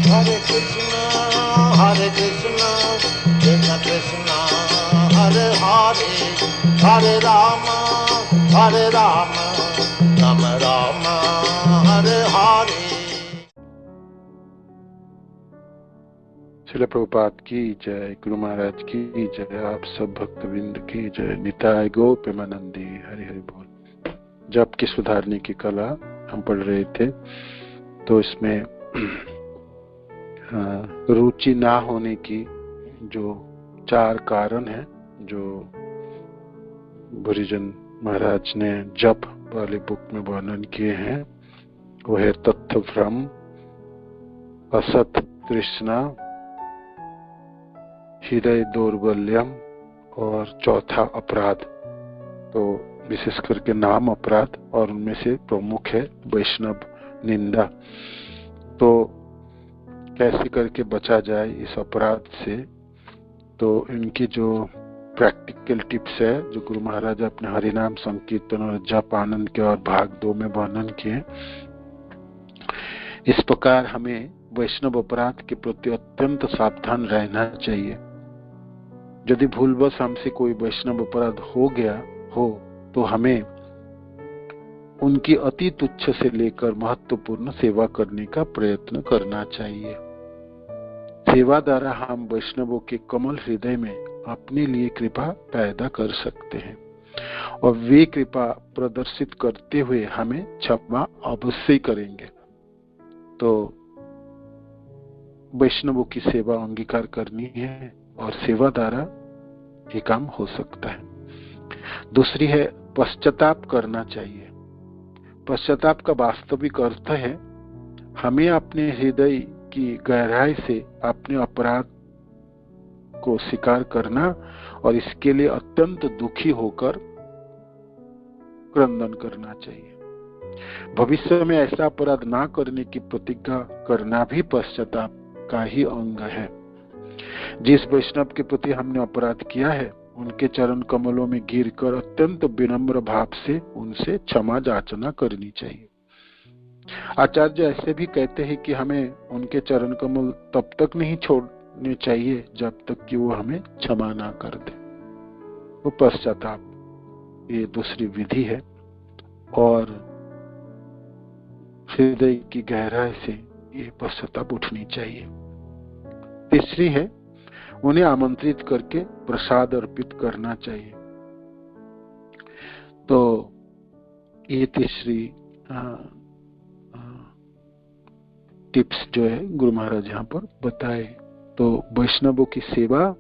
हरे कृष्णा कृष्ण कृष्णा हरे हरे, हरे राम राम राम हरे हरे। श्रील प्रभुपाद की जय, गुरु महाराज की जय, आप सब भक्तवृंद की जय। निताय गौ प्रेमानंदी, हरि हरि बोल। जप की सुधारने की कला हम पढ़ रहे थे, तो इसमें रुचि ना होने की जो 4 कारण हैं, जो बुरीजन महाराज ने जप वाले बुक में वर्णन किए हैं, वो है तत्व भ्रम, असत तृष्णा, हृदय दौर्बल्यम और चौथा अपराध। तो विशेष करके नाम अपराध, और उनमें से प्रमुख है वैष्णव निंदा। तो कैसे करके बचा जाए इस अपराध से, तो इनकी जो प्रैक्टिकल टिप्स है, जो गुरु महाराज अपने हरिनाम संकीर्तन और जप आनंद के और भाग 2 में वर्णन किए। इस प्रकार हमें वैष्णव अपराध के प्रति अत्यंत सावधान रहना चाहिए। यदि भूलवश हमसे कोई वैष्णव अपराध हो गया हो, तो हमें उनकी अति तुच्छ से लेकर महत्वपूर्ण सेवा करने का प्रयत्न करना चाहिए। सेवा द्वारा हम वैष्णवों के कमल हृदय में अपने लिए कृपा पैदा कर सकते हैं, और वे कृपा प्रदर्शित करते हुए हमें क्षमा अवश्य करेंगे। तो वैष्णवों की सेवा अंगीकार करनी है, और सेवा द्वारा ये काम हो सकता है। दूसरी है पश्चाताप करना चाहिए। पश्चाताप का वास्तविक अर्थ है हमें अपने हृदय की गहराई से अपने अपराध को स्वीकार करना, और इसके लिए अत्यंत दुखी होकर क्रंदन करना चाहिए। भविष्य में ऐसा अपराध ना करने की प्रतिज्ञा करना भी पश्चाताप का ही अंग है। जिस वैष्णव के प्रति हमने अपराध किया है, उनके चरण कमलों में गिरकर अत्यंत विनम्र भाव से उनसे क्षमा याचना करनी चाहिए। आचार्य ऐसे भी कहते हैं कि हमें उनके चरण कमल तब तक नहीं छोड़ने चाहिए जब तक कि वो हमें क्षमा ना कर दे। वो पश्चाताप, ये दूसरी विधि है, और हृदय की गहराई से ये पश्चाताप उठनी चाहिए। तीसरी है उन्हें आमंत्रित करके प्रसाद अर्पित करना चाहिए। तो ये तीसरी टिप्स जो है गुरु महाराज यहाँ पर बताए। तो वैष्णवों की सेवा,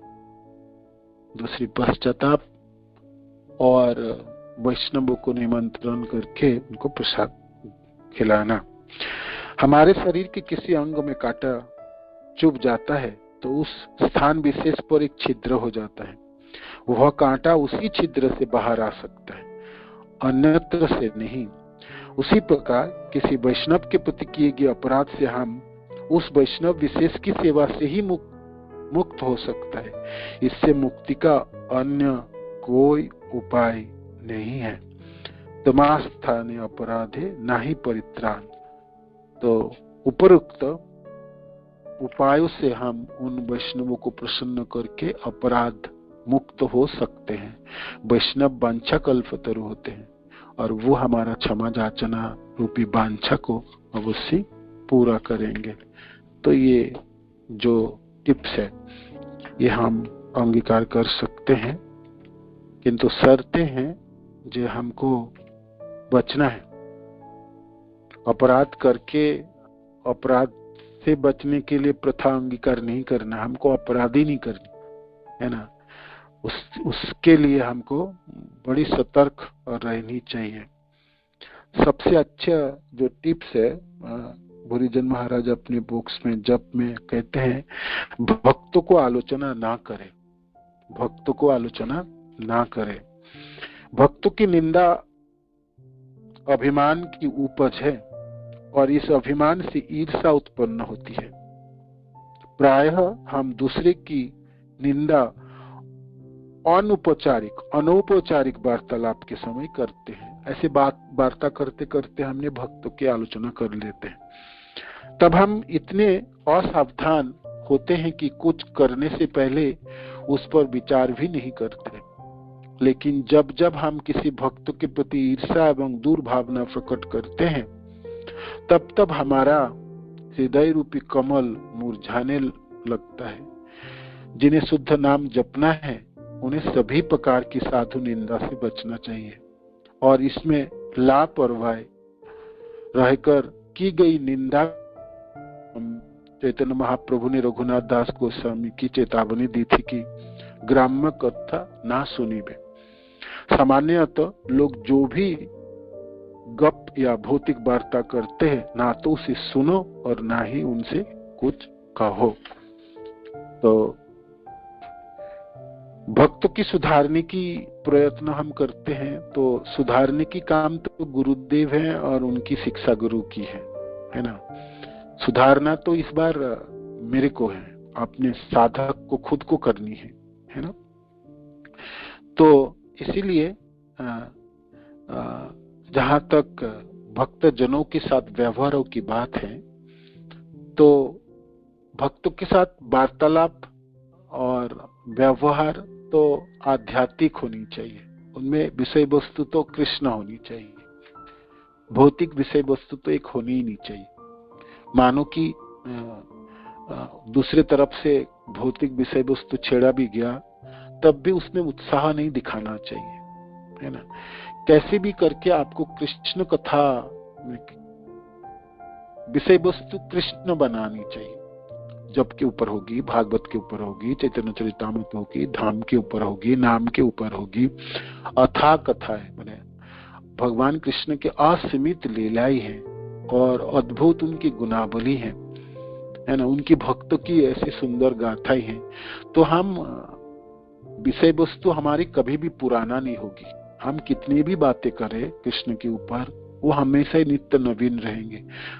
दूसरी पश्चाताप, और वैष्णवों को निमंत्रण करके उनको प्रसाद खिलाना। हमारे शरीर के किसी अंग में कांटा चुभ जाता है तो उस स्थान विशेष पर एक छिद्र हो जाता है। वह कांटा उसी छिद्र से बाहर आ सकता है, अन्यत्र से नहीं। उसी प्रकार किसी वैष्णव के प्रति किए गए अपराध से हम उस वैष्णव विशेष की सेवा से ही मुक्त हो सकता है। इससे मुक्ति का अन्य कोई उपाय नहीं है। तमास्थाने अपराधे नाही परित्राण। तो उपरोक्त उपायों से हम उन वैष्णवों को प्रसन्न करके अपराध मुक्त हो सकते हैं। वैष्णव वांछा कल्पतरु होते हैं, और वो हमारा क्षमा याचना रूपी वांछा को अवश्य पूरा करेंगे। तो ये जो टिप्स है ये हम अंगीकार कर सकते हैं, किंतु शर्तें हैं जो हमको बचना है। अपराध करके अपराध से बचने के लिए प्रथा अंगीकार नहीं करना, हमको अपराधी नहीं करनी है ना। उसके लिए हमको बड़ी सतर्क रहनी चाहिए। सबसे अच्छा जो टिप्स है बुरीजन महाराज अपने बुक्स में जप में कहते हैं, भक्तों को आलोचना ना करें। भक्तों को आलोचना ना करें। भक्तों की निंदा अभिमान की उपज है, और इस अभिमान से ईर्ष्या उत्पन्न होती है। प्रायः हम दूसरे की निंदा अनौपचारिक वार्तालाप के समय करते हैं। ऐसे वार्ता करते करते हमने भक्तों की आलोचना कर लेते हैं। तब हम इतने असावधान होते हैं कि कुछ करने से पहले उस पर विचार भी नहीं करते। लेकिन जब जब हम किसी भक्त के प्रति ईर्ष्या एवं दुर्भावना प्रकट करते हैं, तब तब हमारा हृदय रूपी कमल मुरझाने लगता है। जिन्हें शुद्ध नाम जपना है उन्हें सभी प्रकार की साधु निंदा से बचना चाहिए, और इसमें लापरवाह रहकर की गई निंदा चैतन्य महाप्रभु ने रघुनाथ दास गोस्वामी की चेतावनी दी थी कि ग्राम्य कथा ना सुनिबे। सामान्यतः लोग जो भी गप या भौतिक वार्ता करते हैं, ना तो उसे सुनो और ना ही उनसे कुछ कहो। तो भक्त की सुधारने की प्रयत्न हम करते हैं, तो सुधारने की काम तो गुरुदेव हैं और उनकी शिक्षा गुरु की है ना। सुधारना तो इस बार मेरे को है, अपने साधक को खुद को करनी है ना। तो इसीलिए जहां तक भक्त जनों के साथ व्यवहारों की बात है, तो भक्तों के साथ वार्तालाप और व्यवहार तो आध्यात्मिक होनी चाहिए। उनमें विषय वस्तु तो कृष्ण होनी चाहिए, भौतिक विषय वस्तु तो एक होनी ही नहीं चाहिए। मानो कि दूसरे तरफ से भौतिक विषय वस्तु छेड़ा भी गया, तब भी उसमें उत्साह नहीं दिखाना चाहिए, है ना। कैसे भी करके आपको कृष्ण कथा विषय वस्तु कृष्ण बनानी चाहिए। जप के ऊपर होगी, भागवत के ऊपर होगी, चैतन्य चरितामृत होगी, धाम के ऊपर होगी, नाम के ऊपर होगी। अथाह कथा है, मैंने भगवान कृष्ण के असीमित लीलाएं हैं और अद्भुत उनकी गुणावली है ना। उनकी भक्तों की ऐसी सुंदर गाथाएं हैं। तो हम विषय वस्तु हमारी कभी भी पुराना नहीं होगी। हम कितनी भी बातें करें कृष्ण के ऊपर, वो हमेशा ही नित्य नवीन रहेंगे।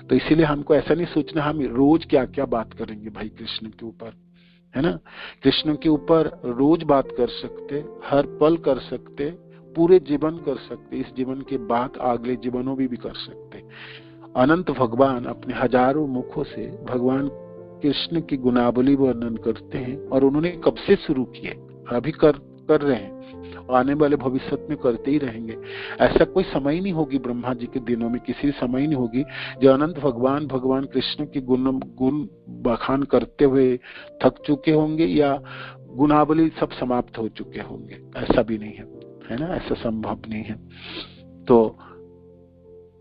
तो इसीलिए हमको ऐसा नहीं सोचना हम रोज क्या क्या बात करेंगे भाई कृष्ण के ऊपर, है ना। कृष्ण के ऊपर रोज बात कर सकते, हर पल कर सकते, पूरे जीवन कर सकते, इस जीवन के बाद अगले जीवनों भी कर सकते। अनंत भगवान अपने हजारों मुखों से भगवान कृष्ण की गुणावली वर्णन करते हैं, और उन्होंने कब से शुरू किए, अभी कर रहे हैं, आने वाले भविष्य में करते ही रहेंगे। ऐसा कोई समय ही नहीं होगी ब्रह्मा जी के दिनों में, किसी समय नहीं होगी जो अनंत भगवान कृष्ण की गुण बखान करते हुए थक चुके होंगे या गुणावली सब समाप्त हो चुके होंगे। ऐसा भी नहीं है ना, ऐसा संभव नहीं है। तो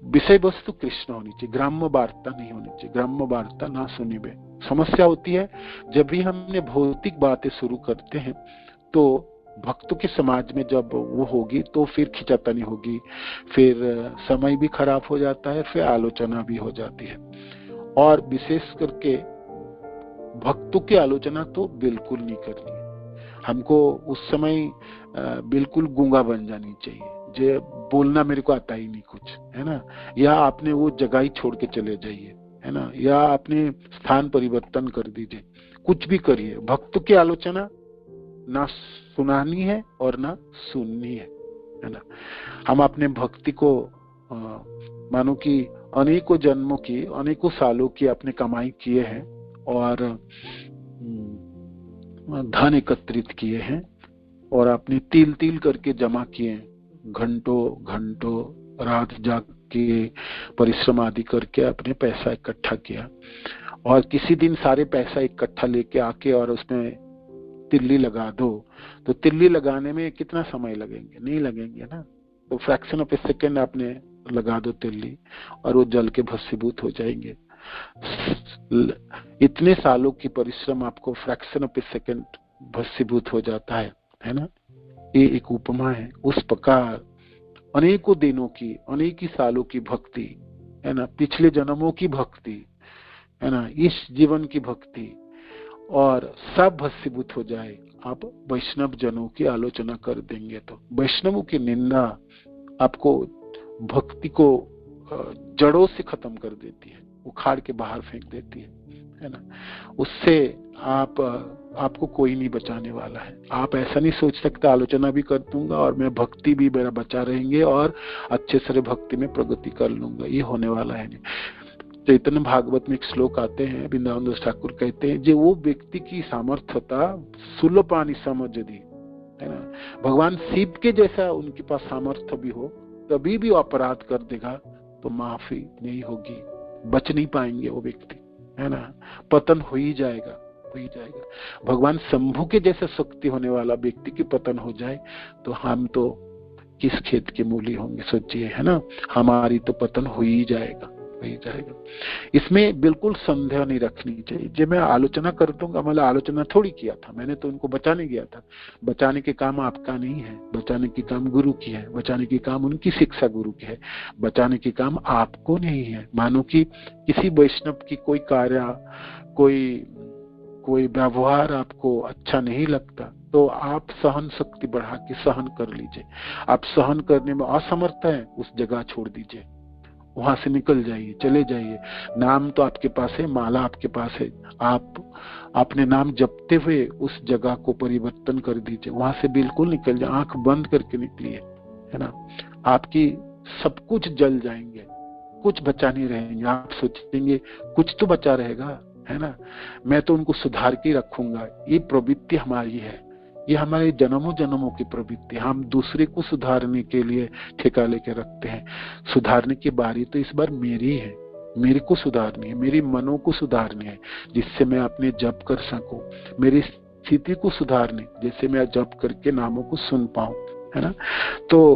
विषय वस्तु कृष्ण होनी चाहिए, ग्राम्य वार्ता नहीं होनी चाहिए। ग्राम्य वार्ता ना सुनिबे। समस्या होती है जब भी हमने भौतिक बातें शुरू करते हैं, तो भक्तों के समाज में जब वो होगी तो फिर खिंचातानी होगी, फिर समय भी खराब हो जाता है, फिर आलोचना भी हो जाती है। और विशेष करके भक्तों की आलोचना तो बिल्कुल नहीं करनी है। हमको उस समय बिल्कुल गूंगा बन जानी चाहिए, जो बोलना मेरे को आता ही नहीं कुछ, है ना। या आपने वो जगह ही छोड़ के चले जाइए, है ना, या आपने स्थान परिवर्तन कर दीजिए, कुछ भी करिए। भक्तों की आलोचना ना सुनानी है और ना सुननी है ना। हम अपने भक्ति को मानो कि अनेकों जन्मों की, अनेकों सालों की अपने कमाई किए हैं और धन एकत्रित किए हैं और अपने तिल तिल करके जमा किए हैं, घंटों रात जाग के परिश्रम आदि करके अपने पैसा इकट्ठा किया, और किसी दिन सारे पैसा इकट्ठा लेके आके और उसमें तिल्ली लगा दो, तो तिल्ली लगाने में कितना समय लगेंगे, नहीं लगेंगे ना। तो फ्रैक्शन ऑफ ए सेकेंड आपने लगा दो तिल्ली और वो जल के भस्मीभूत हो जाएंगे। इतने सालों की परिश्रम आपको फ्रैक्शन ऑफ ए सेकेंड भस्मीभूत हो जाता है ना। ये एक उपमा है। उस प्रकार अनेकों दिनों की, अनेक ही सालों की भक्ति, है ना, पिछले जन्मों की भक्ति, है ना, इस जीवन की भक्ति, और सब भस्मीभूत हो जाए, आप वैष्णव जनों की आलोचना कर देंगे तो वैष्णवों की निंदा आपको भक्ति को जड़ों से खत्म कर देती है, उखाड़ के बाहर फेंक देती है ना। उससे आपको कोई नहीं बचाने वाला है। आप ऐसा नहीं सोच सकते आलोचना भी कर दूंगा और मैं भक्ति भी मेरा बचा रहेंगे और अच्छे से भक्ति में प्रगति कर लूंगा, ये होने वाला है नहीं। चैतन्य भागवत में एक श्लोक आते हैं, वृंदावन दास ठाकुर कहते हैं, जो वो व्यक्ति की सामर्थ्यता सुलपानी समझ दी, है ना, भगवान शिव के जैसा उनके पास सामर्थ्य भी हो तभी भी वो अपराध कर देगा तो माफी नहीं होगी, बच नहीं पाएंगे वो व्यक्ति, है ना, पतन हो ही जाएगा, हो ही जाएगा। भगवान शंभु के जैसे शक्ति होने वाला व्यक्ति की पतन हो जाए तो हम तो किस खेत के मूली होंगे, सोचिए, है ना, हमारी तो पतन हो ही जाएगा, हो ही जाएगा। इसमें बिल्कुल संदेह नहीं रखनी चाहिए। जब मैं आलोचना कर दूंगा, मतलब आलोचना थोड़ी किया था, मैंने तो उनको बचाने गया था। बचाने के काम आपका नहीं है, बचाने के काम गुरु की है, बचाने के काम उनकी शिक्षा गुरु की है, बचाने के काम आपको नहीं है। मानो कि किसी वैष्णव की कोई कार्य, कोई व्यवहार आपको अच्छा नहीं लगता तो आप सहन शक्ति बढ़ा के सहन कर लीजिए। आप सहन करने में असमर्थ हैं, उस जगह छोड़ दीजिए, वहां से निकल जाइए, चले जाइए। नाम तो आपके पास है, माला आपके पास है, आप अपने नाम जपते हुए उस जगह को परिवर्तन कर दीजिए, वहां से बिल्कुल निकल जाए, आंख बंद करके निकलिए, है ना। आपकी सब कुछ जल जाएंगे, कुछ बचा नहीं रहेंगे। आप सोचेंगे कुछ तो बचा रहेगा, है ना, मैं तो उनको सुधार के रखूंगा। ये प्रवृत्ति हमारी है, ये हमारे जन्मों जन्मों की प्रवृत्ति। हम दूसरे को सुधारने के लिए ठेका लेके रखते हैं। सुधारने की बारी तो इस बार मेरी है, मेरे को सुधारनी है, मेरी मनों को सुधारनी है, जिससे मैं अपने जप कर सकूं, मेरी स्थिति को सुधारनी, जिससे मैं जप करके नामों को सुन पाऊं, है ना। तो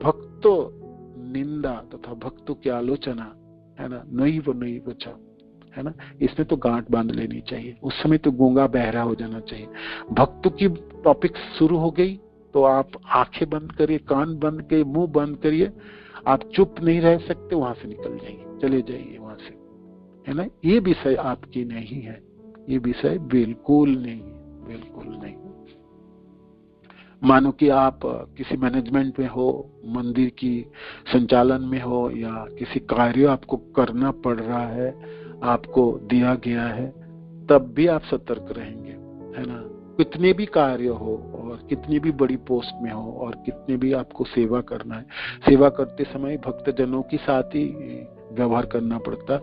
भक्तों निंदा तथा भक्तों की आलोचना, है ना, नहीं वो नहीं बचा, है ना, इसमें तो गांठ बांध लेनी चाहिए। उस समय तो गूंगा बहरा हो जाना चाहिए। भक्तों की टॉपिक शुरू हो गई तो आप आंखें बंद करिए, कान बंद करिए, मुंह बंद करिए, आप चुप नहीं रह सकते, वहां से निकल जाइए, चले जाइए वहां से, है ना। ये विषय आपकी नहीं है, ये विषय बिल्कुल नहीं, बिल्कुल नहीं। मानो कि आप किसी मैनेजमेंट में हो, मंदिर की संचालन में हो, या किसी कार्य आपको करना पड़ रहा है, आपको दिया गया है, तब भी आप सतर्क रहेंगे, है ना। कितने भी कार्य हो और कितनी भी बड़ी पोस्ट में हो और कितने भी आपको सेवा करना है, सेवा करते समय भक्तजनों के साथ ही व्यवहार करना पड़ता।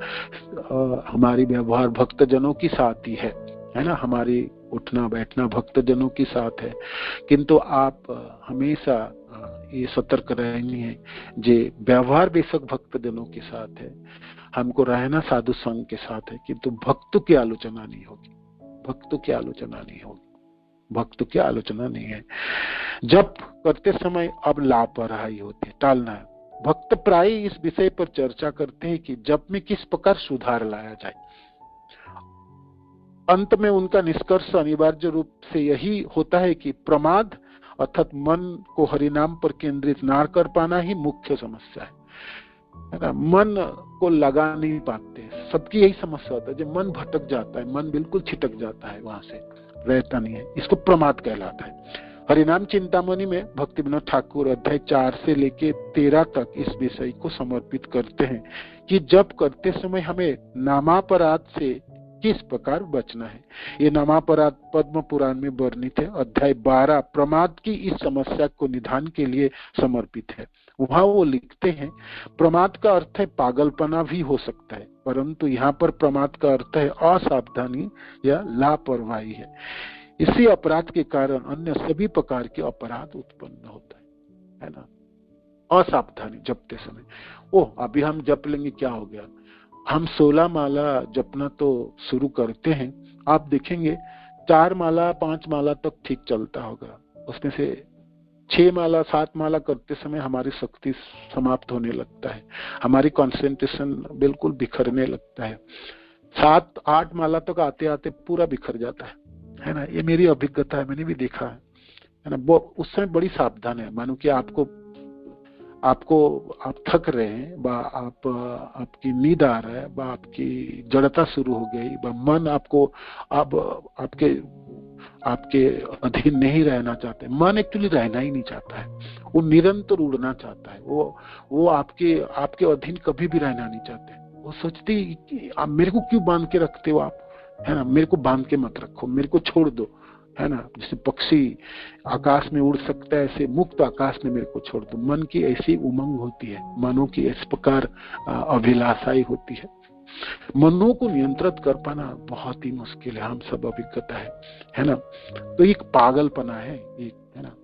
हमारी व्यवहार भक्तजनों के साथ ही है ना, हमारी उठना बैठना भक्तजनों के साथ है। किंतु आप हमेशा ये सतर्क रहेंगे, जे व्यवहार बेशक भक्तजनों के साथ है, हमको रहना साधु संघ के साथ है, किंतु भक्तों की आलोचना नहीं होगी, भक्तों की आलोचना नहीं होगी, भक्तों की आलोचना नहीं है। जब करते समय अब लापरवाही होती है, टालना है। भक्त प्राय इस विषय पर चर्चा करते हैं कि जप में किस प्रकार सुधार लाया जाए। अंत में उनका निष्कर्ष अनिवार्य रूप से यही होता है कि प्रमाद अर्थात मन को हरिनाम पर केंद्रित ना कर पाना ही मुख्य समस्या है ना। मन को लगा नहीं पाते, सबकी यही समस्या होता है। जब मन भटक जाता है, मन बिल्कुल छिटक जाता है, वहां से रहता नहीं है, इसको प्रमाद कहलाता है। हरिनाम चिंतामणि में भक्ति विनोद ठाकुर अध्याय 4 से लेके 13 तक इस विषय को समर्पित करते हैं कि जब करते समय हमें नामापराध से किस प्रकार बचना है। ये नामापराध पद्म पुराण में वर्णित है। अध्याय 12 प्रमाद की इस समस्या को निदान के लिए समर्पित है। वहां वो लिखते हैं, प्रमाद का अर्थ है पागलपना भी हो सकता है, परंतु यहाँ पर प्रमाद का अर्थ है असावधानी या लापरवाही है। इसी अपराध के कारण अन्य सभी प्रकार के अपराध उत्पन्न होता है ना। असावधानी जपते समय, ओह अभी हम जप लेंगे, क्या हो गया, हम 16 माला जपना तो शुरू करते हैं, आप देखेंगे 4 माला 5 माला तक ठीक चलता होगा, उसमें से 6 माला 7 माला करते समय हमारी शक्ति समाप्त होने लगता है, हमारी कंसंट्रेशन बिल्कुल बिखरने लगता है। 7-8 माला तक आते आते पूरा बिखर जाता है ना। ये मेरी अभिज्ञता है, मैंने भी देखा है ना। उस समय बड़ी सावधान है। मानो कि आप थक रहे हैं, आपकी नींद आ रहा है, आपकी जड़ता शुरू हो गई, मन आपको अब आपके अधीन नहीं रहना चाहते। मन एक्चुअली रहना ही नहीं चाहता है, वो निरंतर उड़ना चाहता है, वो आपके अधीन कभी भी रहना नहीं चाहते। वो सोचते कि आप मेरे को क्यों बांध के रखते हो, आप, है ना, मेरे को बांध के मत रखो, मेरे को छोड़ दो, है ना। जैसे पक्षी आकाश में उड़ सकता है, ऐसे मुक्त आकाश में मेरे को छोड़ दो। मन की ऐसी उमंग होती है, मनों की इस प्रकार अभिलाषाई होती है। मनों को नियंत्रित कर पाना बहुत ही मुश्किल है, हम सब अभिज्ञता है ना। तो एक पागलपना है, एक, है ना।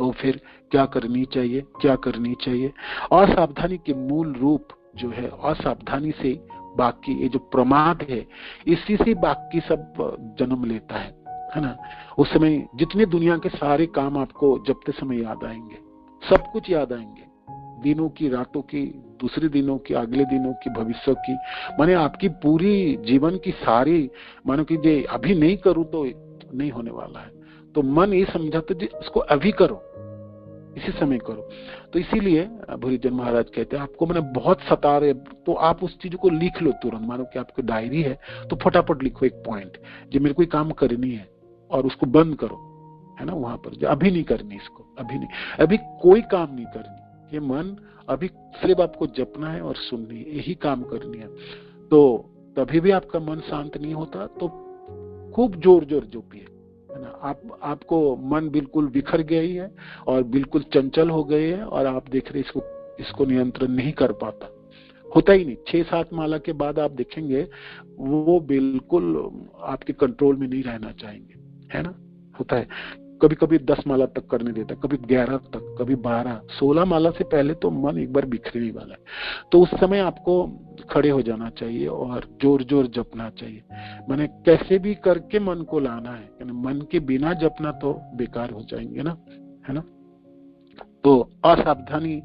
तो फिर क्या करनी चाहिए, क्या करनी चाहिए? असावधानी के मूल रूप जो है, असावधानी से बाकी ये जो प्रमाद है, इसी से बाकी सब जन्म लेता है ना। उस समय जितने दुनिया के सारे काम आपको जपते समय याद आएंगे, सब कुछ याद आएंगे, दिनों की, रातों की, दूसरे दिनों की, अगले दिनों की, भविष्य की, माने आपकी पूरी जीवन की सारी, मानो कि जे अभी नहीं करूं तो नहीं होने वाला है। तो मन ये समझाते जी इसको अभी करो, इसी समय करो। तो इसीलिए भूरीजन महाराज कहते हैं आपको मैंने बहुत सता रहे, तो आप उस चीज को लिख लो तुरंत। मानो कि आपकी डायरी है तो फटाफट लिखो एक पॉइंट, जो मेरे को काम करनी है, और उसको बंद करो, है ना। वहां पर जो अभी नहीं करनी, इसको अभी नहीं, अभी कोई काम नहीं करनी, ये मन अभी सिर्फ आपको जपना है और सुननी है, यही काम करनी है। तो तभी भी आपका मन शांत नहीं होता, तो खूब जोर जोर जपिए, है ना। आपको मन बिल्कुल बिखर गया ही है और बिल्कुल चंचल हो गए हैं, और आप देख रहे इसको नियंत्रण नहीं कर पाता, होता ही नहीं। 6-7 माला के बाद आप देखेंगे वो बिल्कुल आपके कंट्रोल में नहीं रहना चाहेंगे, है ना। होता है कभी कभी 10 माला तक करने देता, कभी 11 तक, कभी 12, 16 माला से पहले तो मन एक बार बिखरने वाला है। तो उस समय आपको खड़े हो जाना चाहिए और जोर जोर जपना चाहिए। मैंने कैसे भी करके मन को लाना है, मन के बिना जपना तो बेकार हो जाएंगे ना, है ना। तो असावधानी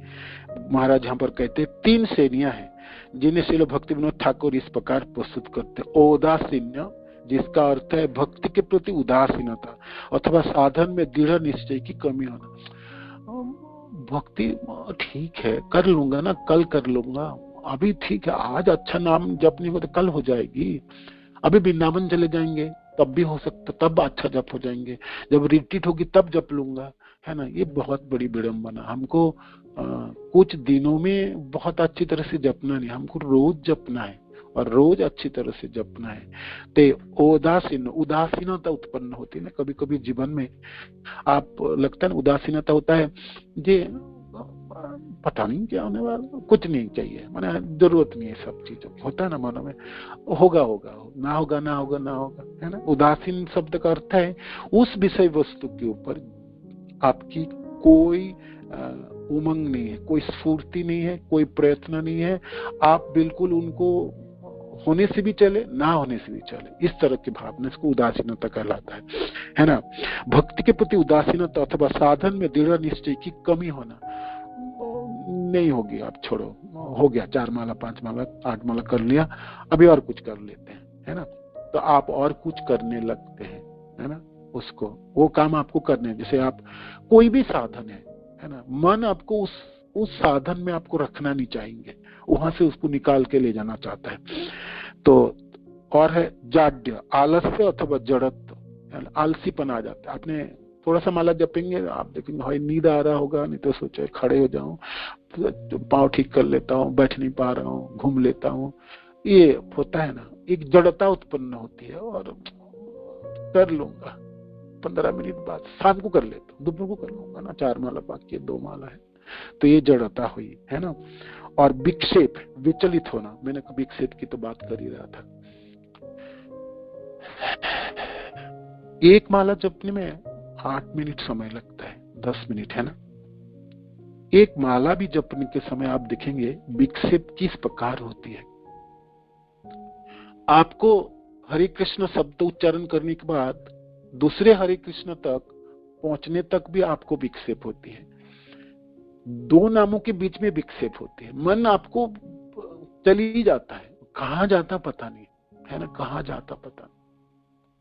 महाराज यहाँ पर कहते 3 श्रेणियां हैं जिन्हें श्रील भक्ति विनोद ठाकुर इस प्रकार प्रस्तुत करते। औदासीन्य, जिसका अर्थ है भक्ति के प्रति उदासीनता अथवा साधन में दृढ़ निश्चय की कमी होना। भक्ति ठीक है, कर लूंगा ना, कल कर लूंगा, अभी ठीक है, आज अच्छा नाम जपने को तो कल हो जाएगी, अभी वृंदावन चले जाएंगे तब भी हो सकता, तब अच्छा जप हो जाएंगे, जब रिट्रीट होगी तब जप लूंगा, है ना। ये बहुत बड़ी विडंबना। हमको कुछ दिनों में बहुत अच्छी तरह से जपना नहीं, हमको रोज जपना है और रोज अच्छी तरह से जपना है। तो उदासीनता उत्पन्न होती है ना कभी कभी जीवन में। आप लगता है उदासीनता होता है जे पता नहीं क्या होने वाला, कुछ नहीं चाहिए, माने जरूरत नहीं है सब चीजों की, होता है ना मनों में, होगा होगा, ना होगा ना होगा ना होगा, है ना। उदासीन शब्द का अर्थ है उस विषय वस्तु के ऊपर आपकी कोई उमंग नहीं है, कोई स्फूर्ति नहीं है, कोई प्रयत्न नहीं है, आप बिल्कुल उनको होने से भी चले, ना होने से भी चले, इस तरह की भावना, इसको उदासीनता कहलाता है ना। भक्ति के प्रति उदासीनता अथवा साधन में दृढ़ निश्चय की कमी होना नहीं होगी, आप छोड़ो, हो गया 4 माला 5 माला 8 माला कर लिया, अभी और कुछ कर लेते हैं, है ना। तो आप और कुछ करने लगते हैं, है ना। उसको वो काम आपको करने, जैसे आप कोई भी साधन है ना, मन आपको उस साधन में आपको रखना नहीं चाहेंगे, वहां से उसको निकाल के ले जाना चाहता है। तो और है जाड्य, आलस्य अथवा जड़त्व, आलसीपन आ जाता है। आपने थोड़ा सा माला जपेंगे, आप देखेंगे भाई नींद आ रहा होगा, नहीं तो सोचे खड़े हो जाऊं, तो पाँव ठीक कर लेता हूँ, बैठ नहीं पा रहा हूँ, घूम लेता हूँ, ये होता है ना, एक जड़ता उत्पन्न होती है। और कर लूंगा 15 मिनट बाद, शाम को कर लेता हूँ, दोपहर को कर लूंगा ना, 4 माला बाकी है, 2 माला है, तो ये जड़ता हुई, है ना। और विक्षेप, विचलित होना, मैंने विक्षेप की तो बात कर ही रहा था। एक माला जपने में 8 मिनट समय लगता है, 10 मिनट, है ना। एक माला भी जपने के समय आप देखेंगे विक्षेप किस प्रकार होती है। आपको हरे कृष्ण शब्द उच्चारण करने के बाद दूसरे हरे कृष्ण तक पहुंचने तक भी आपको विक्षेप होती है, 2 नामों के बीच में विक्षेप होती है। मन आपको चली जाता है, कहाँ जाता पता नहीं, है ना, कहाँ जाता पता नहीं,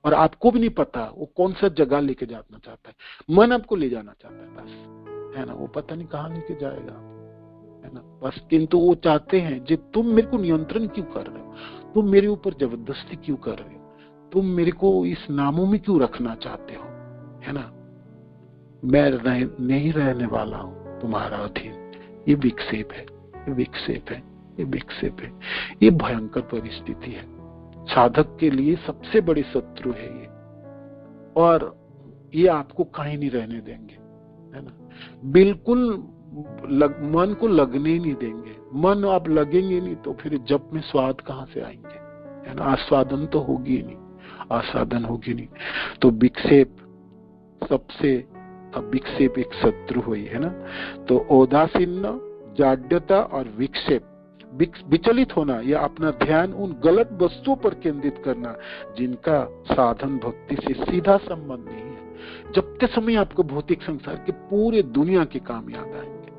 और आपको भी नहीं पता वो कौन सा जगह लेके जाना चाहता है। मन आपको ले जाना चाहता है बस, है ना, वो पता नहीं कहाँ लेके जाएगा, है ना, बस। किंतु वो चाहते हैं कि तुम मेरे को नियंत्रण क्यों कर रहे हो, तुम मेरे ऊपर जबरदस्ती क्यों कर रहे हो, तुम मेरे को इस नामों में क्यों रखना चाहते हो, है ना, मैं नहीं रहने वाला हूं तुम्हारा अधीन। ये विक्षेप है, ये विक्षेप है, ये विक्षेप है, ये भयंकर परिस्थिति है, साधक के लिए सबसे बड़ी शत्रु है ये। और ये आपको कहीं नहीं रहने देंगे, है ना। बिल्कुल मन को लगने ही नहीं देंगे। मन आप लगेंगे नहीं तो फिर जप में स्वाद कहाँ से आएंगे, है ना। आस्वादन तो होगी ही नहीं, आस्वादन होगी नहीं। तो विक्षेप सबसे, अब विक्षेप एक शत्रु हुई, है ना। तो औदासीन्य, जाड्यता और विक्षेप, विचलित होना या अपना ध्यान उन गलत वस्तुओं पर केंद्रित करना जिनका साधन भक्ति से सीधा संबंध नहीं है। जपते समय आपको भौतिक संसार के पूरे दुनिया के काम याद आएंगे,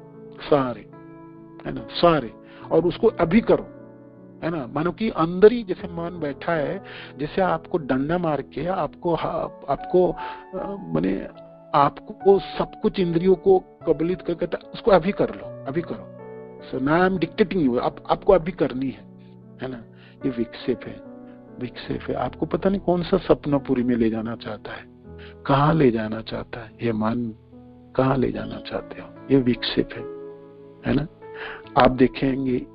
सारे, है ना, सारे। और उसको अभी करो, है ना। मानो कि अंदर ही जैसे मन बैठा है, जैसे आपको डंडा मार के आपको माने आपको सब कुछ इंद्रियों को कबलित करके उसको अभी कर लो, अभी करो। सो ना आई एम डिक्टेटिंग यू, आपको अभी करनी है ना। ये विक्षेप है, विक्षेप है। आपको पता नहीं कौन सा सपनापुरी में ले जाना चाहता है, कहाँ ले जाना चाहता है ये मन, कहाँ ले जाना चाहते हो, ये विक्षेप है ना। आप देखेंगे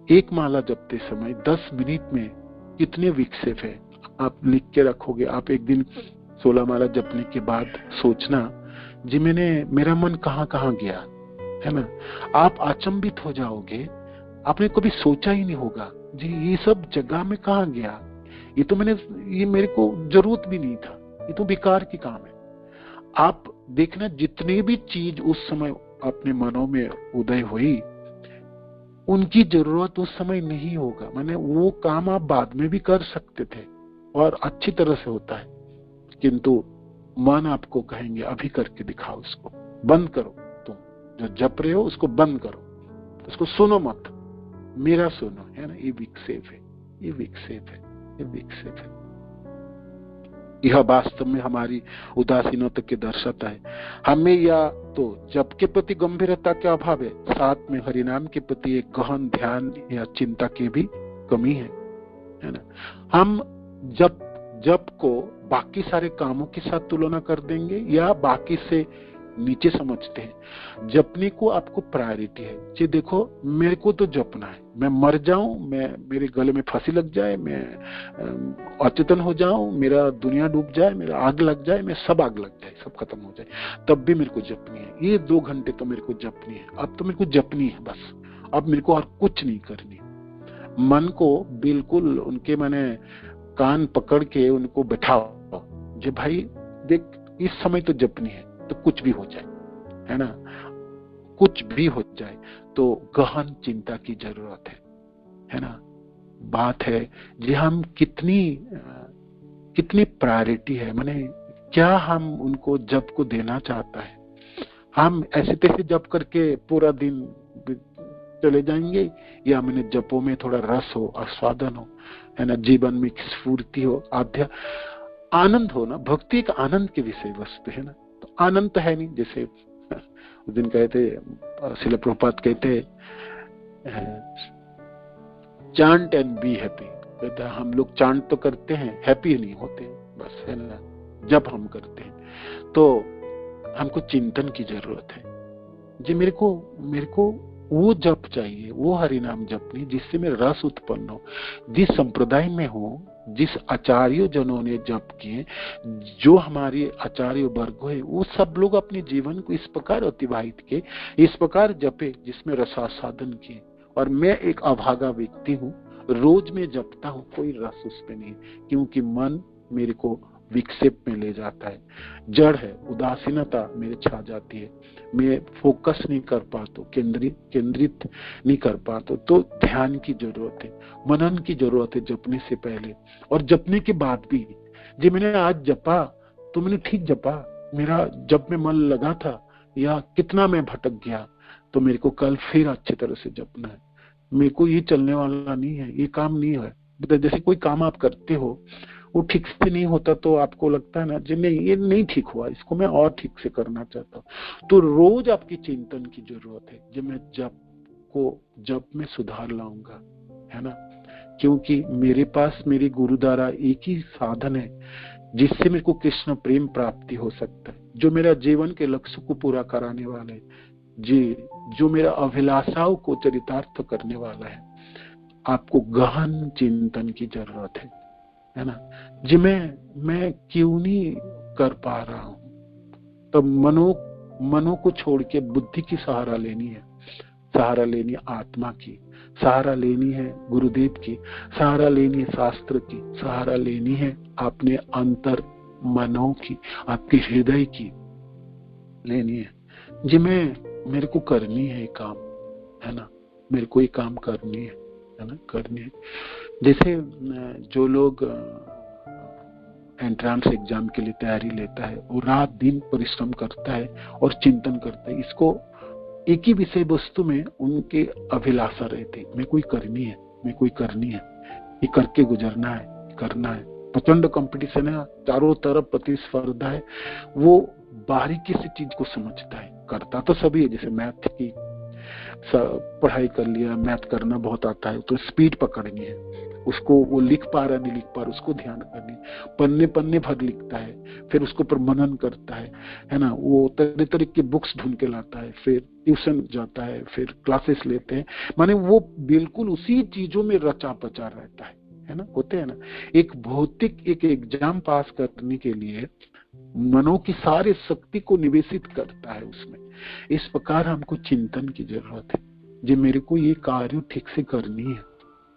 एक माला जपते समय 10 मिनट में कितने विक्षेप है, आप लिख के रखोगे। आप एक दिन 16 माला जपने के बाद सोचना, जी मेरा मन कहाँ कहाँ गया, है ना। आप अचंभित हो जाओगे, आपने कभी सोचा ही नहीं होगा, जी ये सब जगह में कहाँ गया, ये मेरे को जरूरत भी नहीं था, ये तो बेकार की काम है। आप देखना जितनी भी चीज उस समय अपने मनों में उदय हुई, उनकी जरूरत उस समय नहीं होगा। माने वो काम आप बाद में भी कर सकते थे और अच्छी तरह से होता है, किंतु मन आपको कहेंगे अभी करके दिखाओ, उसको बंद करो, तुम जो जप रहे हो उसको बंद करो, उसको सुनो मत, मेरा सुनो, है ना। ये विक्षेप है, ये विक्षेप है, ये विक्षेप है। यह वास्तव में हमारी उदासीनता के दर्शाता है। हमें या तो जप के प्रति गंभीरता के अभाव है, साथ में हरिनाम के प्रति एक गहन ध्यान या चिंता की भी कमी है ना। हम जप को बाकी सारे कामों के साथ तुलना कर देंगे या बाकी से नीचे समझते हैं। जपने को आपको प्रायोरिटी है, जी देखो मेरे को तो जपना है, मैं मर जाऊं, मेरे गले में फांसी लग जाए, मैं अचेतन हो जाऊं, मेरा दुनिया डूब जाए, मेरा आग लग जाए, मैं सब आग लग जाए, सब खत्म हो जाए, तब भी मेरे को जपनी है। ये 2 घंटे तो मेरे को जपनी है, अब तो मेरे को जपनी है बस, अब मेरे को और कुछ नहीं करनी। मन को बिल्कुल उनके माने कान पकड़ के उनको बैठाओ, जी भाई देख इस समय तो जपनी है, तो कुछ भी हो जाए, है ना, कुछ भी हो जाए, तो गहन चिंता की जरूरत है ना। बात है जी हम कितनी प्रायोरिटी है, माने क्या हम उनको जप को देना चाहता है। हम ऐसे तैसे जप करके पूरा दिन चले जाएंगे, या मैंने जपों में थोड़ा रस हो, आस्वादन हो, है ना, जीवन में स्फूर्ति हो, आनंद हो ना। भक्ति एक आनंद के विषय वस्तु है ना, तो आनंद है नहीं। जैसे उस दिन कहते श्रील प्रभुपाद कहते चांट एंड बी हैप्पी, कहते हम लोग चांट तो करते हैं, हैप्पी नहीं होते बस, है ना। जब हम करते हैं तो हमको चिंतन की जरूरत है, जी मेरे को वो जप चाहिए, वो हरिनाम जपनी जिससे में रस उत्पन्न हो। जिस संप्रदाय में हो, जिस आचार्य जनों ने जप किए, जो हमारे आचार्य वर्ग है, वो सब लोग अपने जीवन को इस प्रकार अतिवाहित किए, इस प्रकार जपे जिसमें रसास्वादन किए। और मैं एक अभागा व्यक्ति हूँ, रोज में जपता हूँ, कोई रस उस पे नहीं, क्योंकि मन मेरे को विक्षेप में ले जाता है, जड़ है, उदासीनता मेरे छा जाती है, मैं फोकस नहीं कर पाता, केंद्रित नहीं कर पाता। तो ध्यान की जरूरत है, मनन की जरूरत है जपने से पहले और जपने के बाद भी। जी मैंने आज जपा तो मैंने ठीक जपा, मेरा जप में मन लगा था या कितना मैं भटक गया, तो मेरे को कल फिर अच्छी तरह से जपना है। मेरे को ये चलने वाला नहीं है, ये काम नहीं है। जैसे कोई काम आप करते हो, वो ठीक से नहीं होता तो आपको लगता है ना जी नहीं ये नहीं ठीक हुआ, इसको मैं और ठीक से करना चाहता हूँ। तो रोज आपकी चिंतन की जरूरत है, जब मैं जप में सुधार लाऊंगा, है ना। क्योंकि मेरे पास मेरे गुरु द्वारा एक ही साधन है जिससे मेरे को कृष्ण प्रेम प्राप्ति हो सकता है, जो मेरा जीवन के लक्ष्य को पूरा कराने वाला है, जी जो मेरा अभिलाषाओं को चरितार्थ करने वाला है। आपको गहन चिंतन की जरूरत है ना। जी मैं क्यों नहीं कर पा रहा हूं, तब मनो को छोड़ के बुद्धि की सहारा लेनी है, सहारा लेनी है आत्मा की, सहारा लेनी है गुरुदेव की, सहारा लेनी है शास्त्र की, सहारा लेनी है अपने अंतर मनों की, आपके हृदय की लेनी है। जी मेरे को करनी है काम, है ना, मेरे को ये काम करनी है ना, करनी है। जैसे जो लोग एंट्रेंस एग्जाम के लिए तैयारी लेता है, वो रात दिन परिश्रम करता है और चिंतन करता है, इसको एक ही विषय वस्तु में उनके अभिलाषा रहती, मैं कोई करनी है, मैं कोई करनी है, ये करके गुजरना है, करना है। प्रचंड कंपटीशन है, चारों तरफ प्रतिस्पर्धा है, वो बारीकी से चीज को समझता है, करता तो सभी है। जैसे मैथ की पढ़ाई कर लिया, मैथ करना बहुत आता है, तो स्पीड पकड़नी है उसको, वो लिख पा रहा नहीं लिख पा रहा, उसको ध्यान करनी, पन्ने पन्ने भर लिखता है, फिर उसको पर मनन करता है ना, वो तरह तरह की बुक्स ढूंढ के लाता है, फिर ट्यूशन जाता है, फिर क्लासेस लेते हैं, माने वो बिल्कुल उसी चीजों में रचा पचा रहता है ना, होते हैं ना। एक भौतिक एक एग्जाम पास करने के लिए मनो की सारी शक्ति को निवेशित करता है उसमें। इस प्रकार हमको चिंतन की जरूरत है, जी मेरे को ये कार्य ठीक से करनी है,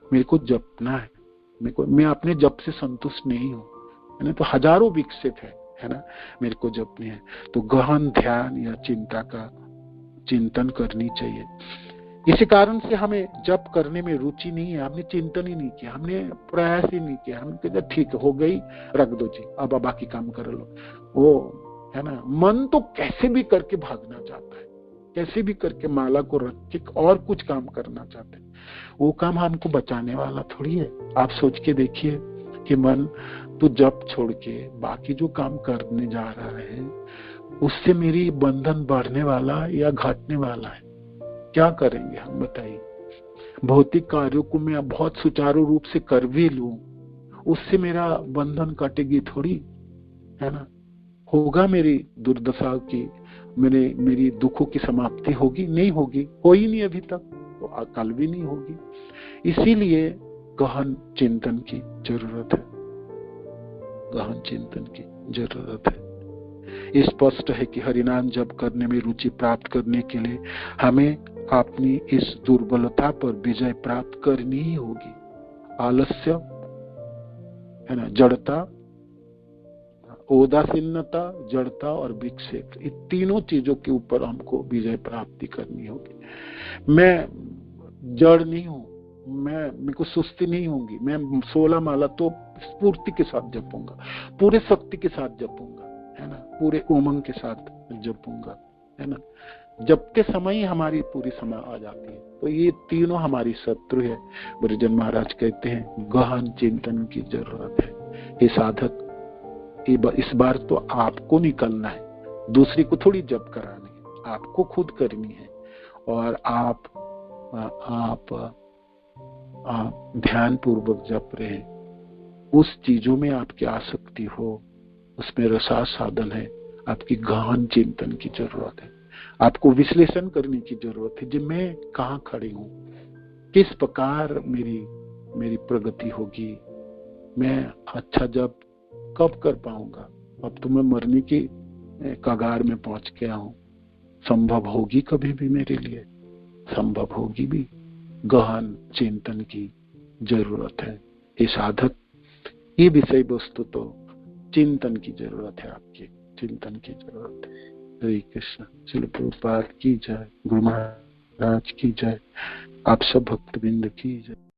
मेरे को जपना है, मैं अपने जप से संतुष्ट नहीं हूँ, है ना, तो हजारों विकसित है ना, मेरे को जपनी है, तो गहन ध्यान या चिंता का चिंतन करनी चाहिए। इसी कारण से हमें जप करने में रुचि नहीं है, हमने चिंतन ही नहीं किया, हमने प्रयास ही नहीं किया, हमने कहा ठीक हो गई, रख दो जी, अब बाकी काम कर लो। वो है ना, मन तो कैसे भी करके भागना चाहता है, कैसे भी करके माला को रख के और कुछ काम करना चाहते हैं, वो काम हमको बचाने वाला थोड़ी है। आप सोच के देखिए कि मन तो जप छोड़ के बाकी जो काम करने जा रहा है, उससे मेरी बंधन बढ़ने वाला या घटने वाला है, क्या करेंगे हम बताइए। भौतिक कार्यों को मैं बहुत सुचारू रूप से कर भी लूं, उससे मेरा बंधन कटेगी थोड़ी, है ना, होगा मेरी दुर्दशा की, मेरी दुखों की समाप्ति होगी, नहीं होगी, हो ही नहीं अभी तक, तो कल भी नहीं होगी। इसीलिए गहन चिंतन की जरूरत है, गहन चिंतन की जरूरत है। स्पष्ट है कि हरिनाम जप करने में रुचि प्राप्त करने के लिए हमें अपनी इस दुर्बलता पर विजय प्राप्त करनी ही होगी। आलस्य, है ना, जड़ता, उदासीनता, जड़ता और विक्षेप, ये तीनों चीजों के ऊपर हमको विजय प्राप्ति करनी होगी। मैं जड़ नहीं हूं, मेरे को सुस्ती नहीं होगी, मैं 16 माला तो स्फूर्ति के साथ जपूंगा, पूरे शक्ति के साथ जपूंगा, है ना, पूरे उमंग के साथ जपूंगा, है ना। जपते समय ही हमारी पूरी समय आ जाती है। तो ये तीनों हमारी शत्रु है। ब्रजन महाराज कहते हैं गहन चिंतन की जरूरत है। ये साधक, इस बार तो आपको निकलना है, दूसरे को थोड़ी जप करानी है, आपको खुद करनी है। और आप ध्यान पूर्वक जप रहे, उस चीजों में आपकी आसक्ति हो, उसमें रसास साधन है, आपकी गहन चिंतन की जरूरत है। आपको विश्लेषण करने की जरूरत है, जो मैं कहाँ खड़ी हूँ, किस प्रकार मेरी प्रगति होगी, मैं अच्छा जब कब कर पाऊंगा। अब तो मैं मरने की कगार में पहुंच गया हूं, संभव होगी कभी भी मेरे लिए, संभव होगी भी। गहन चिंतन की जरूरत है। ये साधक, ये विषय वस्तु तो चिंतन की जरूरत है, आपकी चिंतन की जरूरत है। हरे कृष्ण। श्रील प्रभुपाद की जय, गुरु महाराज की जय, आप सब भक्तवृंद की जय।